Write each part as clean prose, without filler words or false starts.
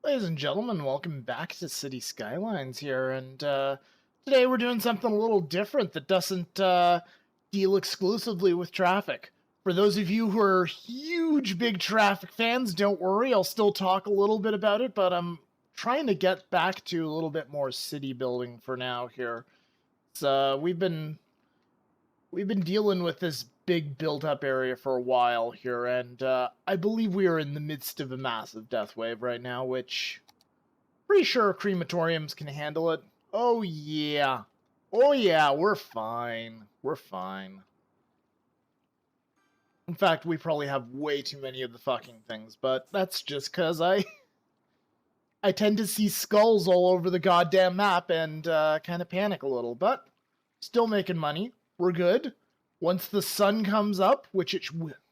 Ladies and gentlemen, welcome back to City Skylines here, and today we're doing something a little different that doesn't deal exclusively with traffic. For those of you who are huge big traffic fans, don't worry, I'll still talk a little bit about it, but I'm trying to get back to a little bit more city building for now here. So we've been dealing with this big built-up area for a while here, and I believe we are in the midst of a massive death wave right now, which pretty sure crematoriums can handle it. Oh yeah. Oh yeah, we're fine. We're fine. In fact, we probably have way too many of the fucking things, but that's just because I tend to see skulls all over the goddamn map and kind of panic a little, but still making money. We're good. Once the sun comes up, which it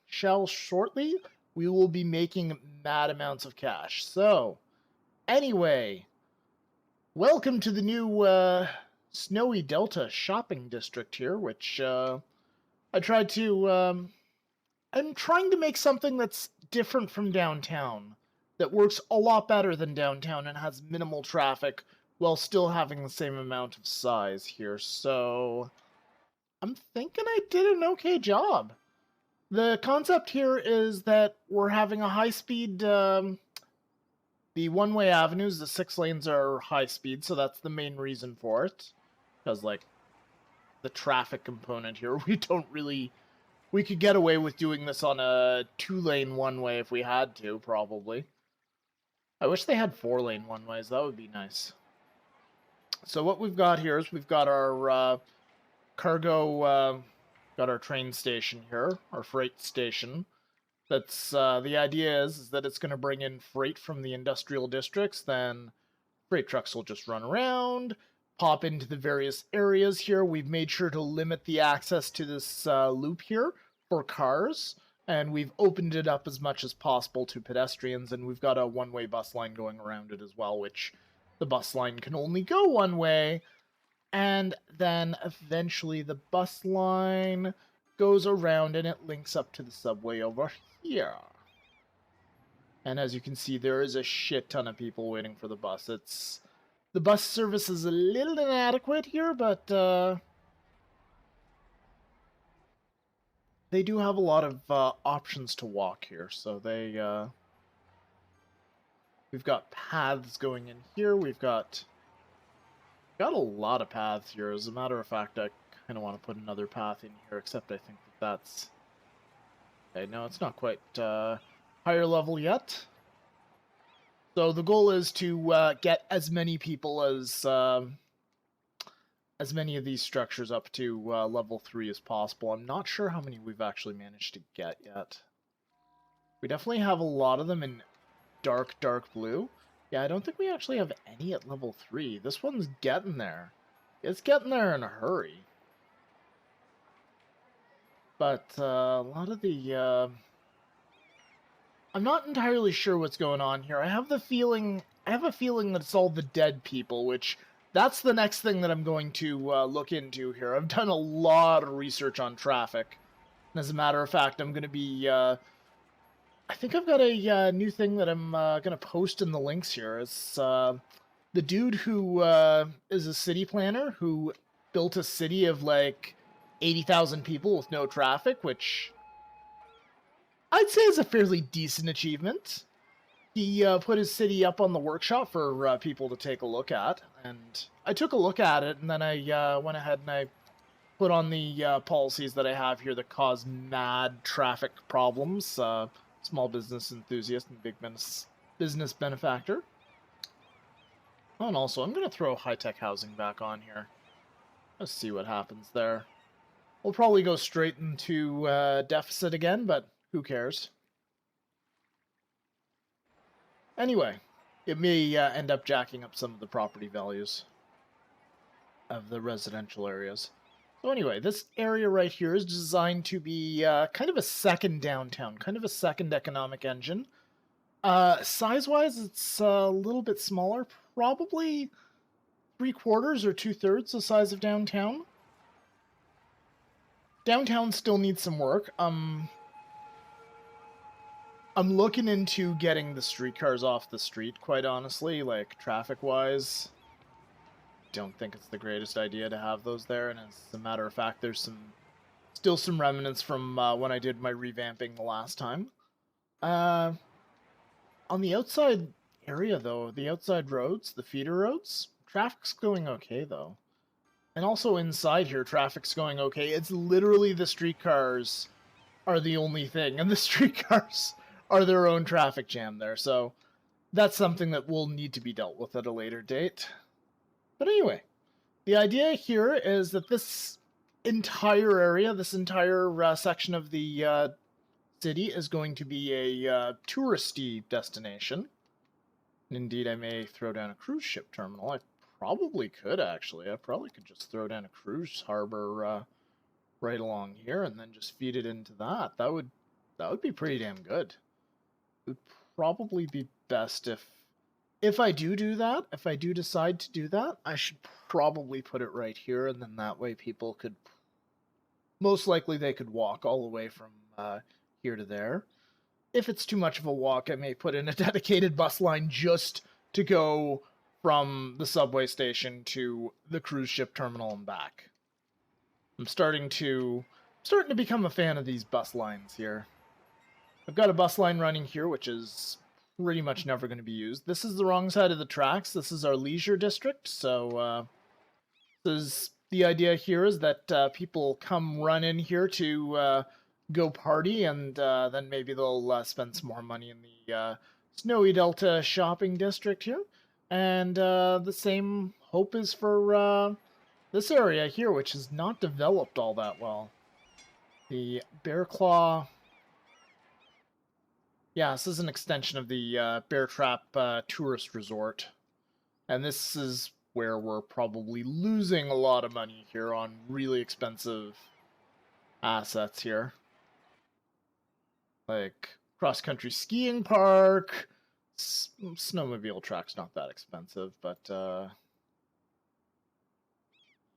shall shortly, we will be making mad amounts of cash. So, anyway, welcome to the new Snowy Delta shopping district here, which I tried to. I'm trying to make something that's different from downtown, that works a lot better than downtown and has minimal traffic while still having the same amount of size here. So, I'm thinking I did an okay job. The concept here is that we're having a high-speed, the one-way avenues, the 6 lanes are high-speed, so that's the main reason for it. Because, like, the traffic component here, we could get away with doing this on a 2-lane one-way if we had to, probably. I wish they had 4-lane one-ways, that would be nice. So what we've got here is we've got our cargo, got our train station here, our freight station. That's the idea is that it's going to bring in freight from the industrial districts. Then freight trucks will just run around, pop into the various areas here. We've made sure to limit the access to this loop here for cars, and we've opened it up as much as possible to pedestrians. And we've got a one-way bus line going around it as well, which the bus line can only go one way. And then eventually the bus line goes around and it links up to the subway over here. And as you can see, there is a shit ton of people waiting for the bus. The bus service is a little inadequate here, but they do have a lot of options to walk here. So we've got paths going in here. We've got a lot of paths here. As a matter of fact, I kind of want to put another path in here, except I think that's... Okay, no, it's not quite higher level yet. So the goal is to get as many people as many of these structures up to level 3 as possible. I'm not sure how many we've actually managed to get yet. We definitely have a lot of them in dark blue. Yeah, I don't think we actually have any at level 3. This one's getting there. It's getting there in a hurry. But a lot of the... I'm not entirely sure what's going on here. I have a feeling that it's all the dead people, which... That's the next thing that I'm going to look into here. I've done a lot of research on traffic. And as a matter of fact, I'm going to be... I think I've got a new thing that I'm going to post in the links here. It's the dude who is a city planner who built a city of like 80,000 people with no traffic, which I'd say is a fairly decent achievement. He put his city up on the workshop for people to take a look at, and I took a look at it, and then I went ahead and I put on the policies that I have here that cause mad traffic problems. Small business enthusiast and big business benefactor. Oh, and also, I'm going to throw high-tech housing back on here. Let's see what happens there. We'll probably go straight into deficit again, but who cares? Anyway, it may end up jacking up some of the property values of the residential areas. So anyway, this area right here is designed to be kind of a second downtown, kind of a second economic engine. Size-wise, it's a little bit smaller, probably 3/4 or 2/3 the size of downtown. Downtown still needs some work. I'm looking into getting the streetcars off the street, quite honestly, like traffic-wise. Don't think it's the greatest idea to have those there, and as a matter of fact, there's still some remnants from when I did my revamping the last time. On the outside area, though, the outside roads, the feeder roads, traffic's going okay, though. And also inside here, traffic's going okay. It's literally the streetcars are the only thing, and the streetcars are their own traffic jam there, so that's something that will need to be dealt with at a later date. But anyway, the idea here is that this entire area, this entire section of the city is going to be a touristy destination. And indeed, I may throw down a cruise ship terminal. I probably could, actually. I probably could just throw down a cruise harbor right along here and then just feed it into that. That would be pretty damn good. It would probably be best if I do that, if I do decide to do that, I should probably put it right here, and then that way people could, most likely they could walk all the way from here to there. If it's too much of a walk, I may put in a dedicated bus line just to go from the subway station to the cruise ship terminal and back. I'm starting to become a fan of these bus lines here. I've got a bus line running here, which is pretty much never going to be used. This is the wrong side of the tracks. This is our leisure district, so the idea here is that people come run in here to go party, and then maybe they'll spend some more money in the Snowy Delta shopping district here. And the same hope is for this area here, which is not developed all that well. The Bear Claw... Yeah, this is an extension of the Bear Trap tourist resort. And this is where we're probably losing a lot of money here on really expensive assets here. Like cross-country skiing park, snowmobile track's not that expensive, but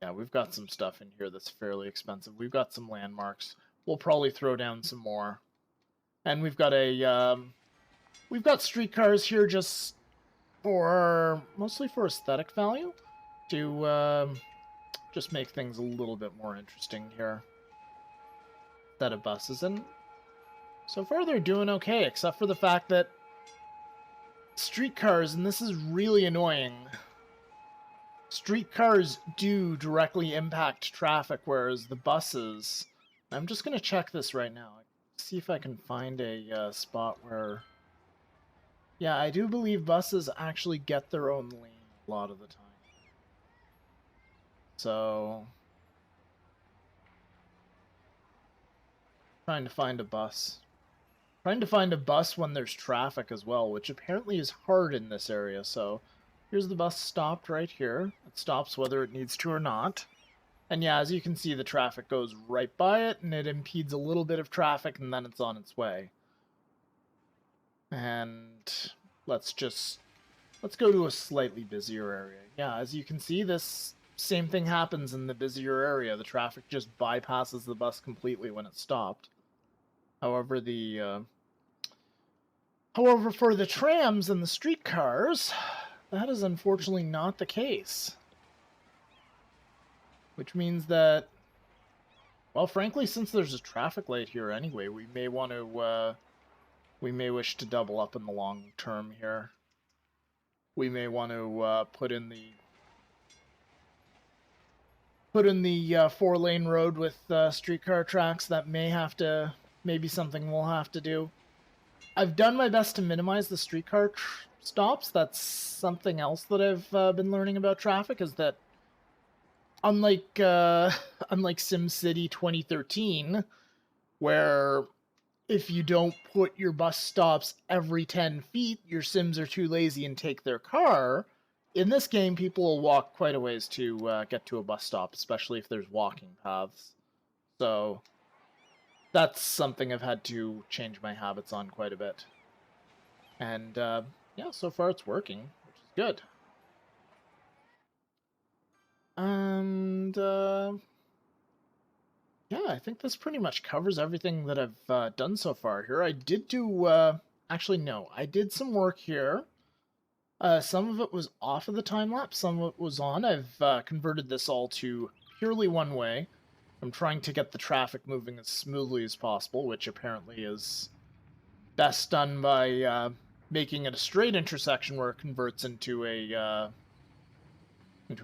yeah, we've got some stuff in here that's fairly expensive. We've got some landmarks. We'll probably throw down some more. And we've got streetcars here just mostly for aesthetic value, to just make things a little bit more interesting here. Set of buses, and so far they're doing okay, except for the fact that streetcars, and this is really annoying, streetcars do directly impact traffic, whereas the buses... I'm just going to check this right now. See if I can find a spot where... Yeah, I do believe buses actually get their own lane a lot of the time. So... trying to find a bus. Trying to find a bus when there's traffic as well, which apparently is hard in this area, so... Here's the bus stopped right here. It stops whether it needs to or not. And yeah, as you can see, the traffic goes right by it, and it impedes a little bit of traffic, and then it's on its way. And let's go to a slightly busier area. Yeah, as you can see, this same thing happens in the busier area. The traffic just bypasses the bus completely when it's stopped. However, for the trams and the streetcars, that is unfortunately not the case. Which means that, well, frankly, since there's a traffic light here anyway, we may want to, we may wish to double up in the long term here. We may want to put in the 4-lane road with streetcar tracks. That may be something we'll have to do. I've done my best to minimize the streetcar stops. That's something else that I've been learning about traffic, is that unlike SimCity 2013, where if you don't put your bus stops every 10 feet, your Sims are too lazy and take their car, in this game people will walk quite a ways to get to a bus stop, especially if there's walking paths. So that's something I've had to change my habits on quite a bit. And yeah, so far it's working, which is good. And yeah, I think this pretty much covers everything that I've done so far here. I did do Actually, no. I did some work here. Some of it was off of the time lapse, some of it was on. I've converted this all to purely one way. I'm trying to get the traffic moving as smoothly as possible, which apparently is best done by making it a straight intersection where it converts into a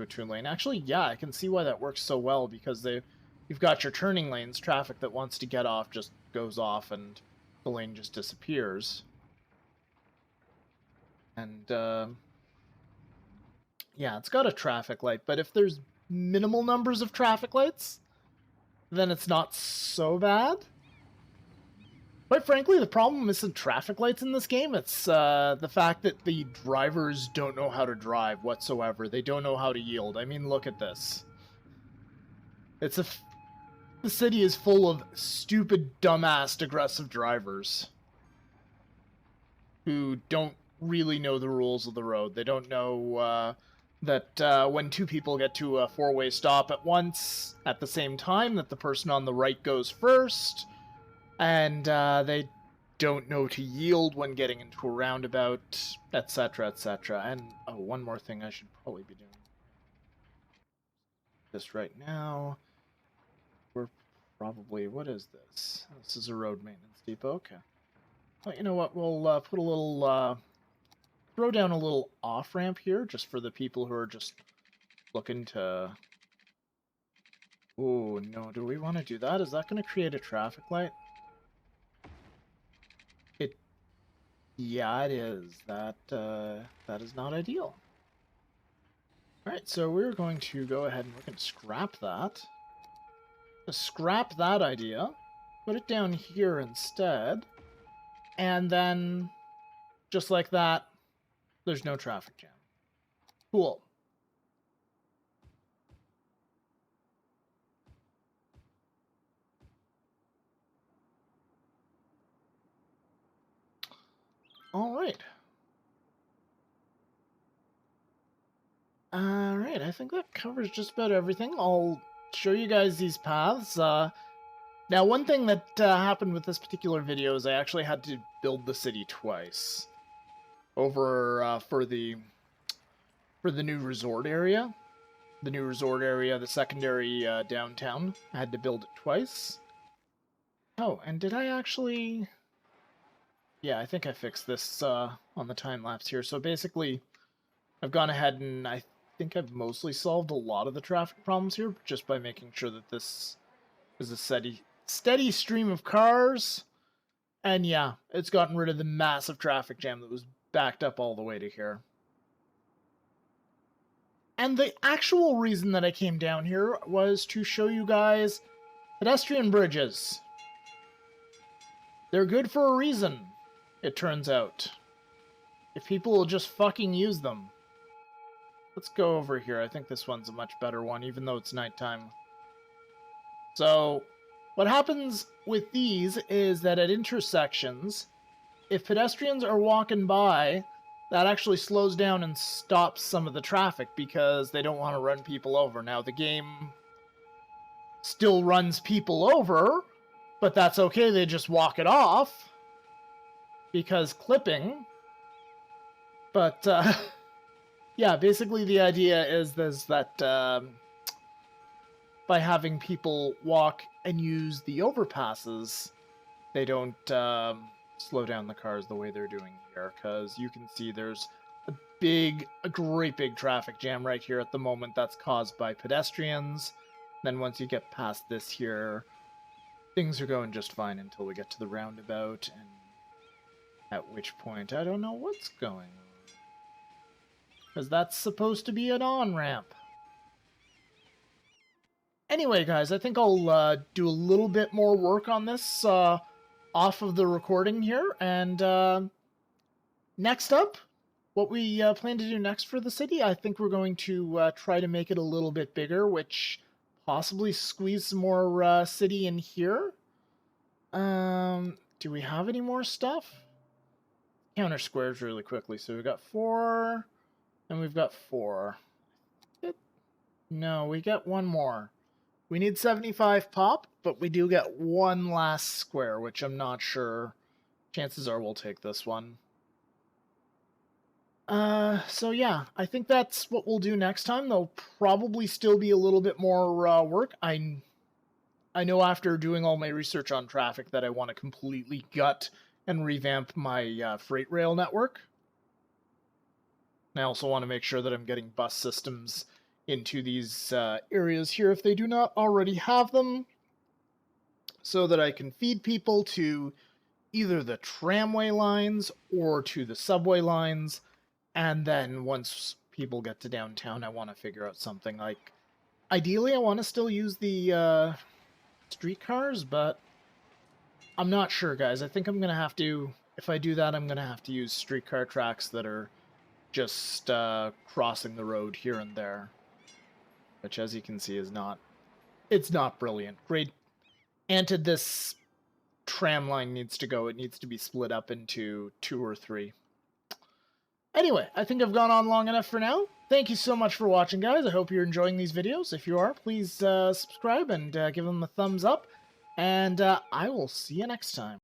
two lane. Actually, yeah, I can see why that works so well, because you've got your turning lanes. Traffic that wants to get off just goes off, and the lane just disappears. And yeah, it's got a traffic light, but if there's minimal numbers of traffic lights, then it's not so bad. Quite frankly, the problem isn't traffic lights in this game. It's the fact that the drivers don't know how to drive whatsoever. They don't know how to yield. I mean, look at this. The city is full of stupid, dumbass, aggressive drivers who don't really know the rules of the road. They don't know that when two people get to a four-way stop at once, at the same time, that the person on the right goes first, and they don't know to yield when getting into a roundabout, etc., etc. And, oh, one more thing I should probably be doing. This right now. We're probably, what is this? This is a road maintenance depot, okay. Well, you know what, we'll put a little, throw down a little off-ramp here, just for the people who are just looking to... Oh, no, do we want to do that? Is that going to create a traffic light? Yeah, it is. That is not ideal. Alright, so we're going to go ahead and we're going to scrap that. Scrap that idea. Put it down here instead. And then, just like that, there's no traffic jam. Cool. Alright. Alright, I think that covers just about everything. I'll show you guys these paths. Now, one thing that happened with this particular video is I actually had to build the city twice. Over for the new resort area. The new resort area, the secondary downtown. I had to build it twice. Oh, and did I actually... Yeah, I think I fixed this on the time-lapse here. So basically, I've gone ahead and I think I've mostly solved a lot of the traffic problems here just by making sure that this is a steady stream of cars. And yeah, it's gotten rid of the massive traffic jam that was backed up all the way to here. And the actual reason that I came down here was to show you guys pedestrian bridges. They're good for a reason, it turns out. If people will just fucking use them. Let's go over here. I think this one's a much better one, even though it's nighttime. So, what happens with these is that at intersections, if pedestrians are walking by, that actually slows down and stops some of the traffic because they don't want to run people over. Now, the game still runs people over, but that's okay. They just walk it off because clipping. But, yeah, basically the idea is that by having people walk and use the overpasses, they don't slow down the cars the way they're doing here, because you can see there's a great big traffic jam right here at the moment that's caused by pedestrians. Then once you get past this here, things are going just fine until we get to the roundabout, and at which point I don't know what's going on, because that's supposed to be an on-ramp. Anyway, guys, I think I'll do a little bit more work on this off of the recording here, and next up, what we plan to do next for the city, I think we're going to try to make it a little bit bigger, which possibly squeeze some more city in here. Do we have any more stuff? Counter squares really quickly. So we've got 4, and we've got 4. No, we got one more. We need 75 pop, but we do get one last square, which I'm not sure chances are we'll take this one. So yeah, I think that's what we'll do next time. There'll probably still be a little bit more work. I know after doing all my research on traffic that I want to completely gut and revamp my freight rail network. And I also want to make sure that I'm getting bus systems into these areas here if they do not already have them, so that I can feed people to either the tramway lines or to the subway lines. And then once people get to downtown, I want to figure out something like, ideally I want to still use the streetcars, but I'm not sure, guys. I think I'm going to have to, if I do that, I'm going to have to use streetcar tracks that are just crossing the road here and there, which, as you can see, is not, it's not brilliant. Granted, this tram line needs to go. It needs to be split up into 2 or 3. Anyway, I think I've gone on long enough for now. Thank you so much for watching, guys. I hope you're enjoying these videos. If you are, please subscribe and give them a thumbs up. And I will see you next time.